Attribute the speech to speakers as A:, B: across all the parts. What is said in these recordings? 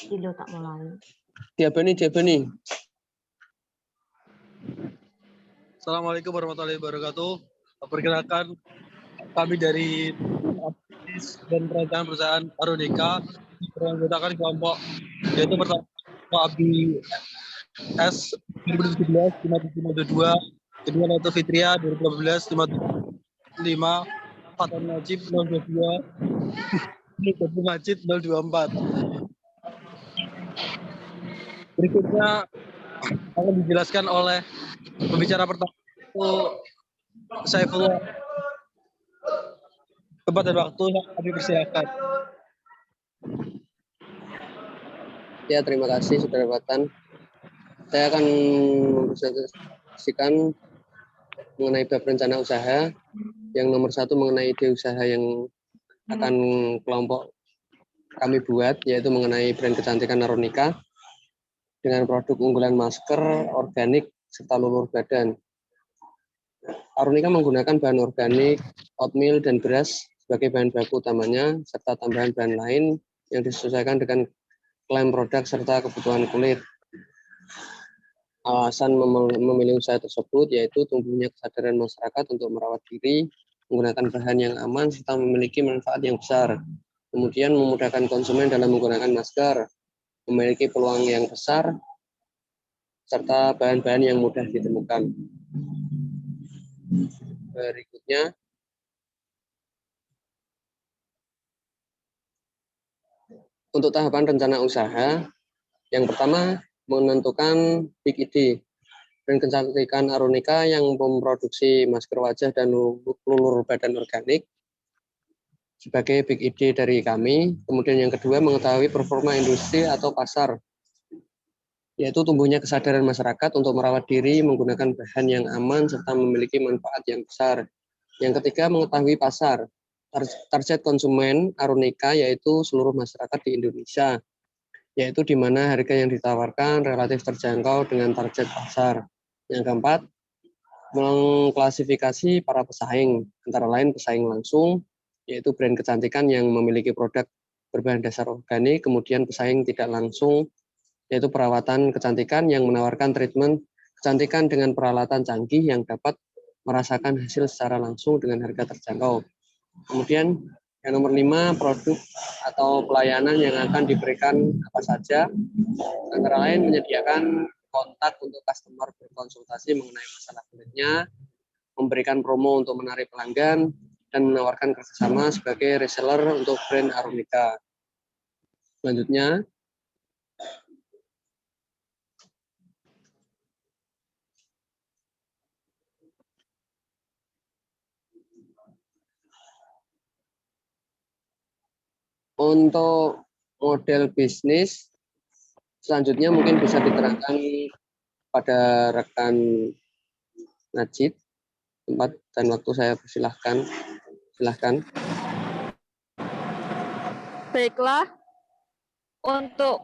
A: Dilo tak mulai.
B: Siapa nih?
C: Assalamualaikum warahmatullahi wabarakatuh. Perkenalkan, kami dari Bisnis dan Perencanaan Perusahaan Aronika beranggotakan kelompok yaitu pertama Abi S 2017 5752, kedua Nato Fitria 2018 5, Fatan Najib 022, Teguh Majid 024. Berikutnya akan dijelaskan oleh pembicara pertama itu Saifullah. Tempat dan waktu kami persilakan.
B: Ya, terima kasih Saudara Fatan. Saya akan mempresentasikan mengenai bab rencana usaha. Yang nomor 1 mengenai ide usaha yang akan kelompok kami buat, yaitu mengenai brand kecantikan Aronika dengan produk unggulan masker, organik, serta lulur badan. Aronika menggunakan bahan organik, oatmeal, dan beras sebagai bahan baku utamanya, serta tambahan bahan lain yang disesuaikan dengan klaim produk serta kebutuhan kulit. Alasan memilih usaha tersebut yaitu tumbuhnya kesadaran masyarakat untuk merawat diri, menggunakan bahan yang aman, serta memiliki manfaat yang besar. Kemudian memudahkan konsumen dalam menggunakan masker, memiliki peluang yang besar, serta bahan-bahan yang mudah ditemukan. Berikutnya, untuk tahapan rencana usaha, yang pertama menentukan big ide. Brand kecantikan Aronika yang memproduksi masker wajah dan lulur badan organik sebagai big ide dari kami. Kemudian yang kedua mengetahui performa industri atau pasar, yaitu tumbuhnya kesadaran masyarakat untuk merawat diri, menggunakan bahan yang aman, serta memiliki manfaat yang besar. Yang ketiga mengetahui pasar, target konsumen Aronika yaitu seluruh masyarakat di Indonesia, yaitu di mana harga yang ditawarkan relatif terjangkau dengan target pasar. Yang keempat, mengklasifikasi para pesaing, antara lain pesaing langsung, yaitu brand kecantikan yang memiliki produk berbahan dasar organik, kemudian pesaing tidak langsung, yaitu perawatan kecantikan yang menawarkan treatment kecantikan dengan peralatan canggih yang dapat merasakan hasil secara langsung dengan harga terjangkau. Kemudian yang nomor 5, produk atau pelayanan yang akan diberikan apa saja, antara lain menyediakan kontak untuk customer berkonsultasi mengenai masalah kulitnya, memberikan promo untuk menarik pelanggan, dan menawarkan kerjasama sebagai reseller untuk brand Aronika. Selanjutnya, untuk model bisnis, selanjutnya mungkin bisa diterangkan pada rekan Najib. Tempat dan waktu saya persilahkan. Silahkan.
D: Baiklah, untuk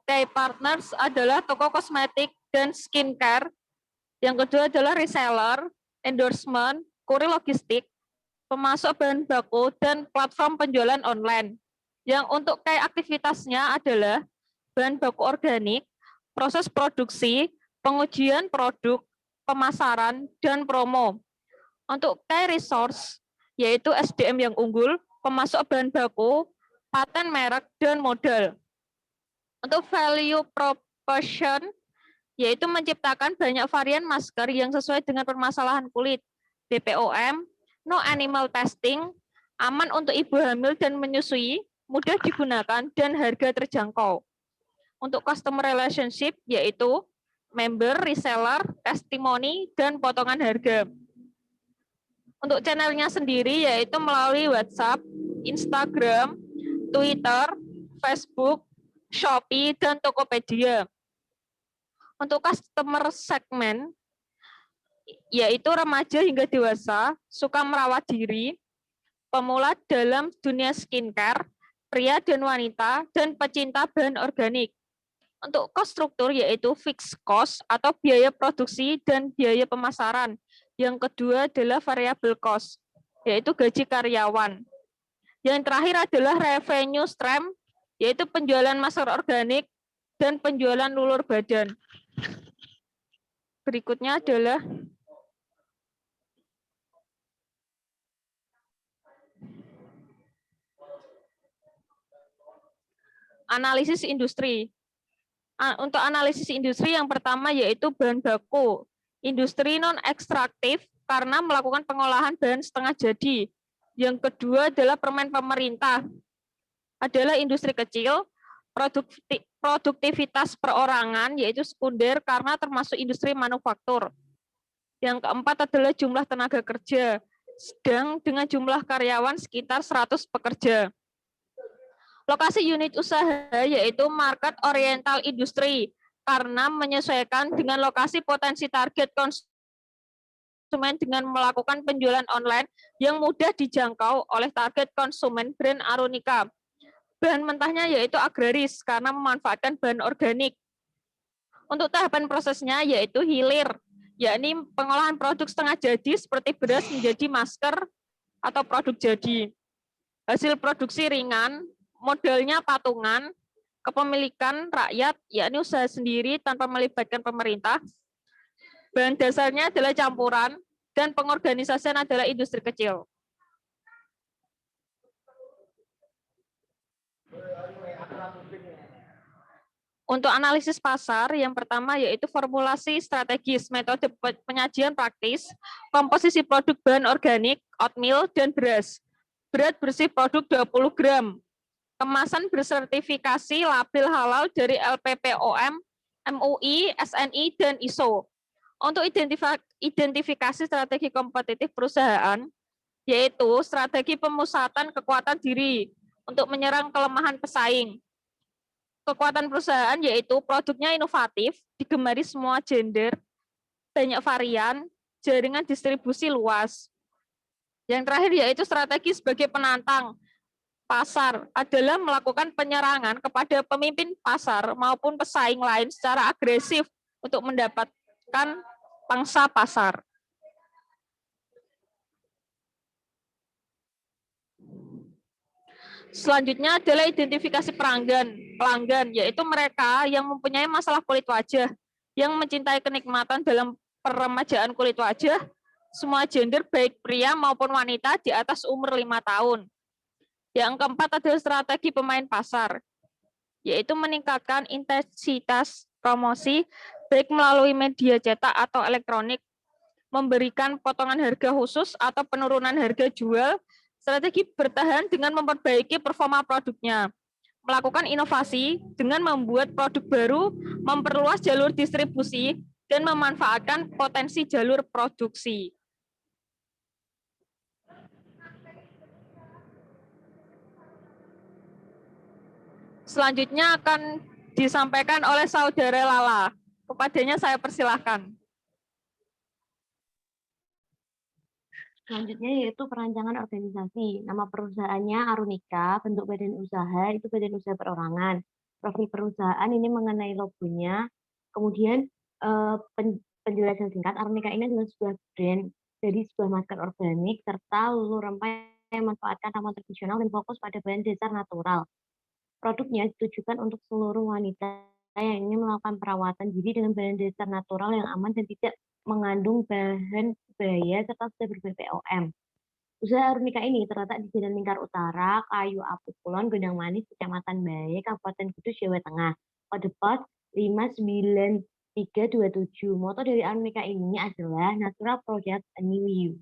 D: key partners adalah toko kosmetik dan skincare. Yang kedua adalah reseller, endorsement, kurir logistik, pemasok bahan baku, dan platform penjualan online. Yang untuk key aktivitasnya adalah bahan baku organik, proses produksi, pengujian produk, pemasaran, dan promo. Untuk key resource, yaitu SDM yang unggul, pemasok bahan baku, paten merek, dan modal. Untuk value proposition, yaitu menciptakan banyak varian masker yang sesuai dengan permasalahan kulit, BPOM, no animal testing, aman untuk ibu hamil dan menyusui, mudah digunakan, dan harga terjangkau. Untuk customer relationship, yaitu member, reseller, testimoni, dan potongan harga. Untuk channelnya sendiri, yaitu melalui WhatsApp, Instagram, Twitter, Facebook, Shopee, dan Tokopedia. Untuk customer segmen, yaitu remaja hingga dewasa, suka merawat diri, pemula dalam dunia skincare, pria dan wanita, dan pecinta bahan organik. Untuk cost struktur, yaitu fixed cost atau biaya produksi dan biaya pemasaran. Yang kedua adalah variable cost, yaitu gaji karyawan. Yang terakhir adalah revenue stream, yaitu penjualan masker organik dan penjualan lulur badan. Berikutnya adalah analisis industri. Untuk analisis industri yang pertama yaitu bahan baku. Industri non-ekstraktif karena melakukan pengolahan bahan setengah jadi. Yang kedua adalah permen pemerintah. Adalah industri kecil, produktivitas perorangan yaitu sekunder karena termasuk industri manufaktur. Yang keempat adalah jumlah tenaga kerja, sedang dengan jumlah karyawan sekitar 100 pekerja. Lokasi unit usaha yaitu market oriental industry karena menyesuaikan dengan lokasi potensi target konsumen dengan melakukan penjualan online yang mudah dijangkau oleh target konsumen brand Arunika. Bahan mentahnya yaitu agraris karena memanfaatkan bahan organik. Untuk tahapan prosesnya yaitu hilir, yakni pengolahan produk setengah jadi seperti beras menjadi masker atau produk jadi. Hasil produksi ringan, modalnya patungan, kepemilikan rakyat, yakni usaha sendiri tanpa melibatkan pemerintah. Bahan dasarnya adalah campuran, dan pengorganisasian adalah industri kecil. Untuk analisis pasar, yang pertama yaitu formulasi strategis, metode penyajian praktis, komposisi produk bahan organik, oatmeal, dan beras. Berat bersih produk 20 gram. Kemasan bersertifikasi label halal dari LPPOM, MUI, SNI, dan ISO. Untuk identifikasi strategi kompetitif perusahaan, yaitu strategi pemusatan kekuatan diri untuk menyerang kelemahan pesaing. Kekuatan perusahaan yaitu produknya inovatif, digemari semua gender, banyak varian, jaringan distribusi luas. Yang terakhir yaitu strategi sebagai penantang pasar adalah melakukan penyerangan kepada pemimpin pasar maupun pesaing lain secara agresif untuk mendapatkan pangsa pasar. Selanjutnya adalah identifikasi pelanggan, yaitu mereka yang mempunyai masalah kulit wajah, yang mencintai kenikmatan dalam peremajaan kulit wajah, semua gender baik pria maupun wanita di atas umur 5 tahun. Yang keempat adalah strategi pemain pasar, yaitu meningkatkan intensitas promosi baik melalui media cetak atau elektronik, memberikan potongan harga khusus atau penurunan harga jual, strategi bertahan dengan memperbaiki performa produknya, melakukan inovasi dengan membuat produk baru, memperluas jalur distribusi, dan memanfaatkan potensi jalur produksi. Selanjutnya akan disampaikan oleh Saudara Lala. Kepadanya saya persilahkan.
A: Selanjutnya yaitu perancangan organisasi. Nama perusahaannya Arunika, bentuk badan usaha itu badan usaha perorangan. Profil perusahaan ini mengenai logonya. Kemudian penjelasan singkat, Arunika ini adalah sebuah brand dari sebuah masker organik serta lulu rempah yang memanfaatkan ramuan tradisional dan fokus pada bahan dasar natural. Produknya ditujukan untuk seluruh wanita yang ingin melakukan perawatan diri dengan bahan dasar natural yang aman dan tidak mengandung bahan berbahaya serta sudah ber-BPOM. Usaha Arunika ini terletak di Jalan Lingkar Utara, Kayu Api Kulon, Gondang Manis, Kecamatan Bae, Kabupaten Kudus, Jawa Tengah. Kode pos 59327. Moto dari Arunika ini adalah Natural Product A New You.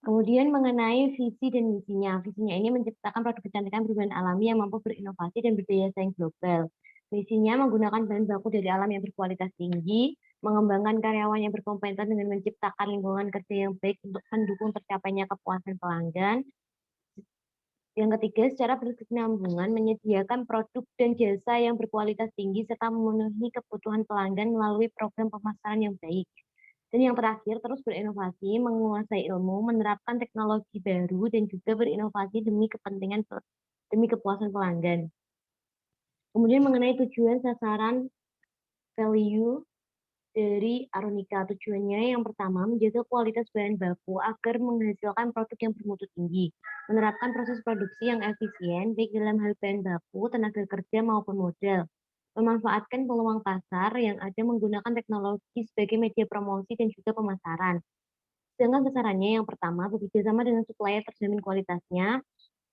A: Kemudian mengenai visi dan misinya. Visinya ini menciptakan produk kecantikan berbahan alami yang mampu berinovasi dan berdaya saing global. Misinya menggunakan bahan baku dari alam yang berkualitas tinggi, mengembangkan karyawan yang berkompeten dengan menciptakan lingkungan kerja yang baik untuk mendukung tercapainya kepuasan pelanggan. Yang ketiga, secara berkesinambungan menyediakan produk dan jasa yang berkualitas tinggi serta memenuhi kebutuhan pelanggan melalui program pemasaran yang baik. Dan yang terakhir, terus berinovasi, menguasai ilmu, menerapkan teknologi baru, dan juga berinovasi demi kepuasan pelanggan. Kemudian mengenai tujuan, sasaran, value dari Arunika. Tujuannya yang pertama, menjaga kualitas bahan baku agar menghasilkan produk yang bermutu tinggi, menerapkan proses produksi yang efisien, baik dalam hal bahan baku, tenaga kerja, maupun modal, memanfaatkan peluang pasar yang ada menggunakan teknologi sebagai media promosi dan juga pemasaran. Sedangkan sasarannya yang pertama, bekerja sama dengan supplier terjamin kualitasnya,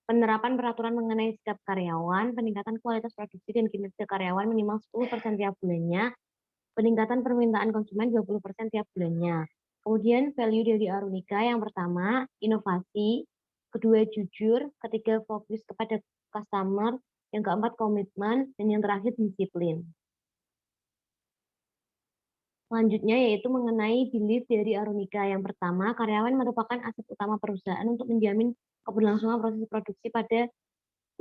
A: penerapan peraturan mengenai sikap karyawan, peningkatan kualitas produksi dan kinerja karyawan minimal 10% tiap bulannya, peningkatan permintaan konsumen 20% tiap bulannya. Kemudian value dari Arunika yang pertama, inovasi, kedua jujur, ketiga fokus kepada customer, yang keempat komitmen, dan yang terakhir disiplin. Selanjutnya yaitu mengenai belief dari Arunika. Yang pertama, karyawan merupakan aset utama perusahaan untuk menjamin keberlangsungan proses produksi pada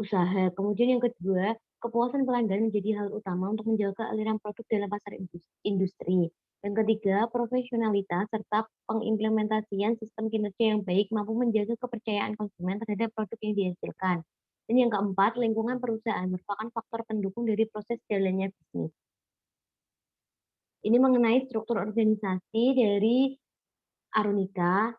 A: usaha. Kemudian yang kedua, kepuasan pelanggan menjadi hal utama untuk menjaga aliran produk dalam pasar industri. Yang ketiga, profesionalitas serta pengimplementasian sistem kinerja yang baik mampu menjaga kepercayaan konsumen terhadap produk yang dihasilkan. Dan yang keempat, lingkungan perusahaan merupakan faktor pendukung dari proses jalannya bisnis. Ini mengenai struktur organisasi dari Arunika.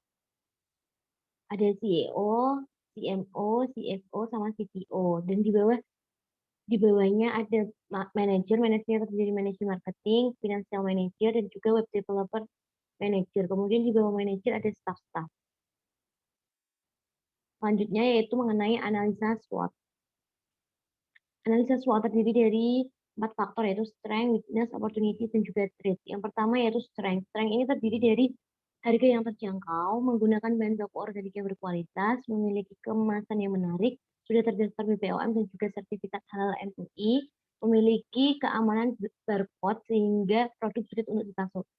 A: Ada CEO, CMO, CFO, sama CTO. Dan di bawahnya ada manajer terdiri dari manajer marketing, financial manager, dan juga web developer manager. Kemudian di bawah manajer ada staff-staff. Selanjutnya yaitu mengenai analisa SWOT. Analisa SWOT terdiri dari 4 faktor, yaitu strength, weakness, opportunity, dan juga threat. Yang pertama yaitu strength. Strength ini terdiri dari harga yang terjangkau, menggunakan bahan baku organik yang berkualitas, memiliki kemasan yang menarik, sudah terdaftar BPOM dan juga sertifikat halal MUI, memiliki keamanan barcode sehingga produk sulit untuk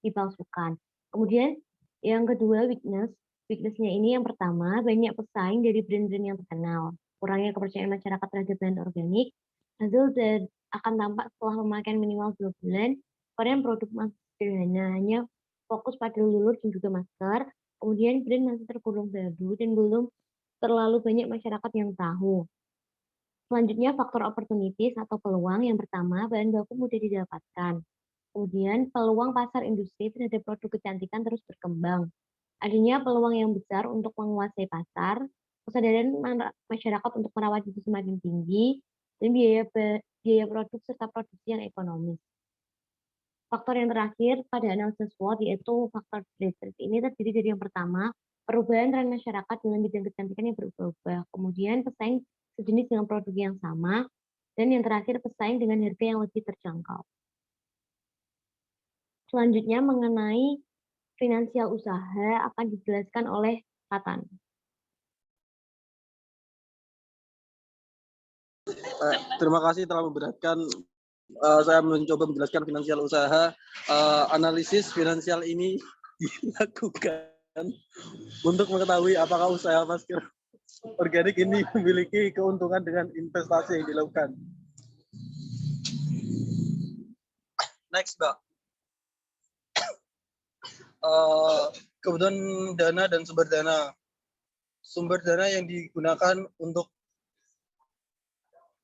A: dipalsukan. Kemudian yang kedua weakness. Weakness-nya ini yang pertama, banyak pesaing dari brand-brand yang terkenal, kurangnya kepercayaan masyarakat terhadap bahan organik, hasil akan tampak setelah pemakaian minimal 2 bulan, varian produk masih sederhana, hanya fokus pada lulur dan juga masker, kemudian brand masih tergolong baru dan belum terlalu banyak masyarakat yang tahu. Selanjutnya faktor opportunities atau peluang. Yang pertama, bahan baku mudah didapatkan. Kemudian peluang pasar industri terhadap produk kecantikan terus berkembang. Adanya peluang yang besar untuk menguasai pasar, kesadaran masyarakat untuk merawat diri semakin tinggi, dan biaya produk serta produksi yang ekonomis. Faktor yang terakhir pada analisis SWOT yaitu faktor threat. Ini terdiri dari yang pertama, perubahan tren masyarakat dalam bidang kecantikan yang berubah-ubah. Kemudian pesaing sejenis dengan produk yang sama. Dan yang terakhir pesaing dengan harga yang lebih terjangkau. Selanjutnya mengenai finansial usaha akan dijelaskan oleh Fatan.
C: Terima kasih telah memberatkan saya mencoba menjelaskan finansial usaha. Analisis finansial ini dilakukan untuk mengetahui apakah usaha masker organik ini memiliki keuntungan dengan investasi yang dilakukan. Next, Mbak. Kebutuhan dana dan sumber dana. Sumber dana yang digunakan untuk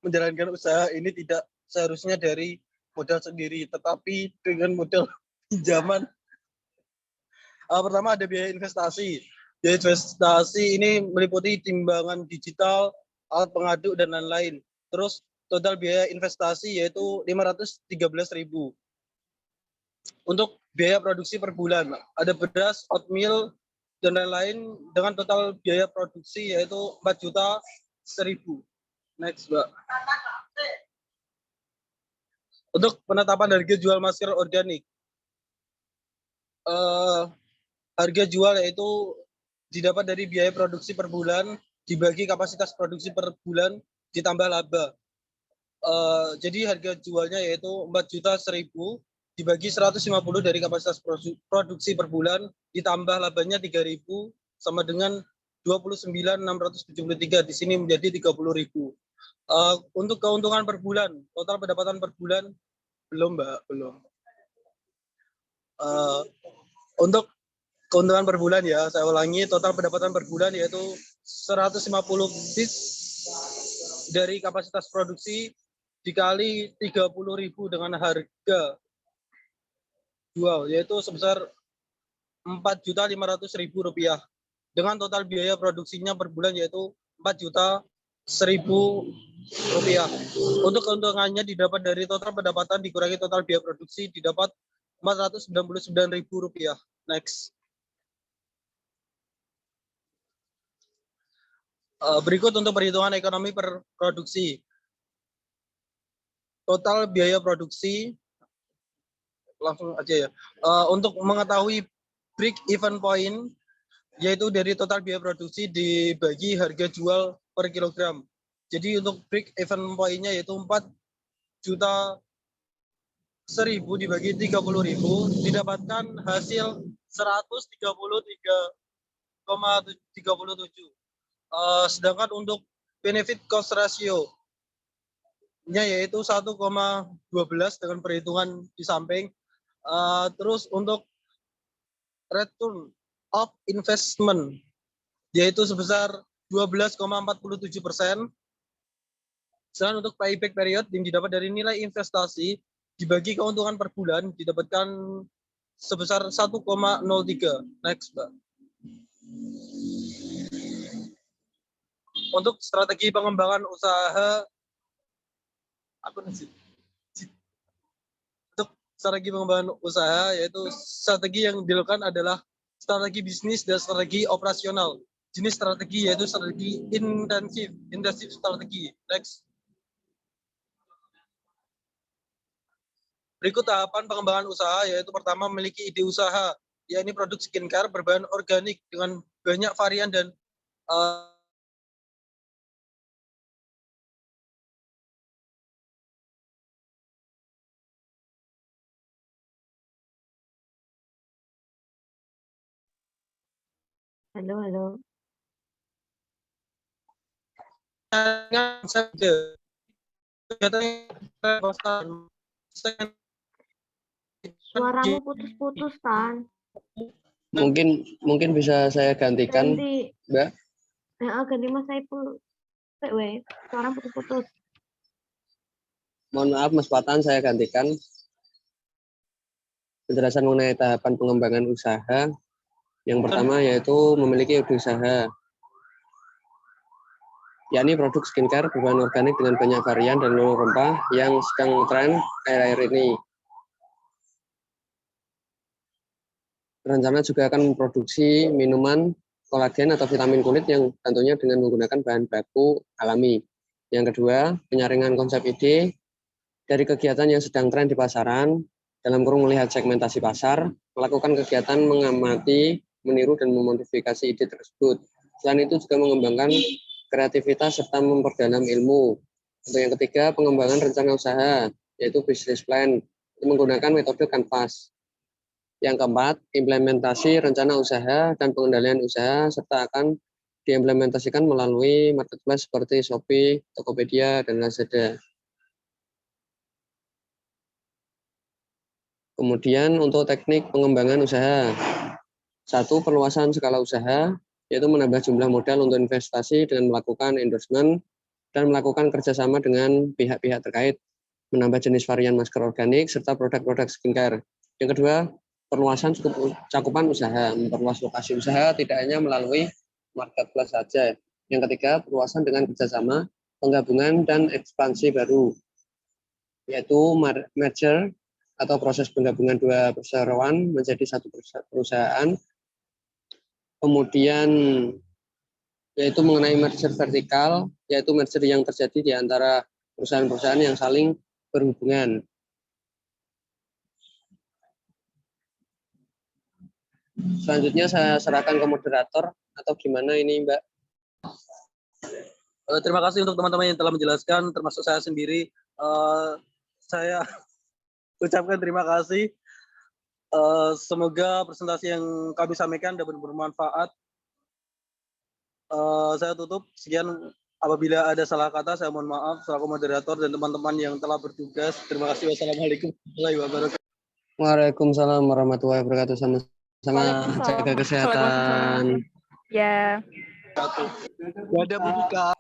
C: menjalankan usaha ini tidak seharusnya dari modal sendiri, tetapi dengan modal pinjaman. Pertama ada biaya investasi. Biaya investasi ini meliputi timbangan digital, alat pengaduk, dan lain-lain. Terus total biaya investasi yaitu 513.000. Untuk biaya produksi per bulan, ada beras, oatmeal, dan lain-lain dengan total biaya produksi yaitu 4.100.000. Next, Mbak. Untuk penetapan harga jual masker organik, harga jual yaitu didapat dari biaya produksi per bulan dibagi kapasitas produksi per bulan ditambah laba. Jadi harga jualnya yaitu 4.100.000 dibagi 150 dari kapasitas produksi per bulan ditambah labanya 3.000 sama dengan 29.673. Di sini menjadi 30.000. Untuk keuntungan per bulan, total pendapatan per bulan belum, Mbak, belum. Untuk keuntungan per bulan ya, saya ulangi, total pendapatan per bulan yaitu 150 piece dari kapasitas produksi dikali 30.000 dengan harga jual yaitu sebesar 4.500.000 rupiah dengan total biaya produksinya per bulan yaitu 4.100.000 rupiah. Untuk keuntungannya didapat dari total pendapatan dikurangi total biaya produksi didapat 499.000 rupiah. Next. Berikut untuk perhitungan ekonomi per produksi. Total biaya produksi, langsung aja ya. Untuk mengetahui break even point, yaitu dari total biaya produksi dibagi harga jual per kilogram. Jadi untuk break even point-nya yaitu 4.100.000 dibagi 30.000 didapatkan hasil 133,37. Sedangkan untuk benefit cost ratio nya yaitu 1,12 dengan perhitungan di samping. Terus untuk return of investment yaitu sebesar 12,47%. Sedangkan untuk payback period yang didapat dari nilai investasi dibagi keuntungan per bulan didapatkan sebesar 1,03. Next, Mbak. Untuk strategi pengembangan usaha untuk strategi pengembangan usaha yaitu strategi yang dilakukan adalah strategi bisnis dan strategi operasional. Jenis strategi yaitu strategi intensif strategi. Next. Berikut tahapan pengembangan usaha yaitu pertama memiliki ide usaha, yakni produk skincare berbahan organik dengan banyak varian dan
A: Halo. Suaramu putus-putus, Tan.
B: Mungkin bisa saya gantikan,
A: Ganti.
B: Mbak.
A: Ganti Mas Saiful. Suara putus-putus.
B: Mohon maaf Mas Patan, saya gantikan. Penjelasan mengenai tahapan pengembangan usaha. Yang pertama yaitu memiliki ide usaha, yakni produk skincare berbahan organik dengan banyak varian dan rempah yang sedang tren akhir-akhir ini. Rencana juga akan memproduksi minuman kolagen atau vitamin kulit yang tentunya dengan menggunakan bahan baku alami. Yang kedua, penyaringan konsep ide dari kegiatan yang sedang tren di pasaran, dalam kurung melihat segmentasi pasar, melakukan kegiatan mengamati, meniru, dan memodifikasi ide tersebut. Selain itu juga mengembangkan kreativitas serta memperdalam ilmu. Untuk yang ketiga, pengembangan rencana usaha, yaitu business plan, menggunakan metode Canvas. Yang keempat, implementasi rencana usaha dan pengendalian usaha serta akan diimplementasikan melalui marketplace seperti Shopee, Tokopedia, dan Lazada. Kemudian untuk teknik pengembangan usaha. 1. Perluasan skala usaha, yaitu menambah jumlah modal untuk investasi dengan melakukan endorsement dan melakukan kerjasama dengan pihak-pihak terkait, menambah jenis varian masker organik, serta produk-produk skincare. Yang kedua, perluasan cakupan usaha, memperluas lokasi usaha tidak hanya melalui marketplace saja. Yang ketiga, perluasan dengan kerjasama, penggabungan, dan ekspansi baru, yaitu merger atau proses penggabungan dua perseroan menjadi satu perusahaan. Kemudian yaitu mengenai merger vertikal, yaitu merger yang terjadi di antara perusahaan-perusahaan yang saling berhubungan. Selanjutnya saya serahkan ke moderator atau gimana ini, Mbak?
C: Terima kasih untuk teman-teman yang telah menjelaskan, termasuk saya sendiri. Saya ucapkan terima kasih. Semoga presentasi yang kami sampaikan dapat bermanfaat. Saya tutup. Sekian, apabila ada salah kata, saya mohon maaf selaku moderator dan teman-teman yang telah bertugas. Terima kasih. Wassalamualaikum warahmatullahi wabarakatuh.
B: Waalaikumsalam warahmatullahi wabarakatuh. Sama-sama jaga kesehatan.
D: Ya.
C: Ada buka.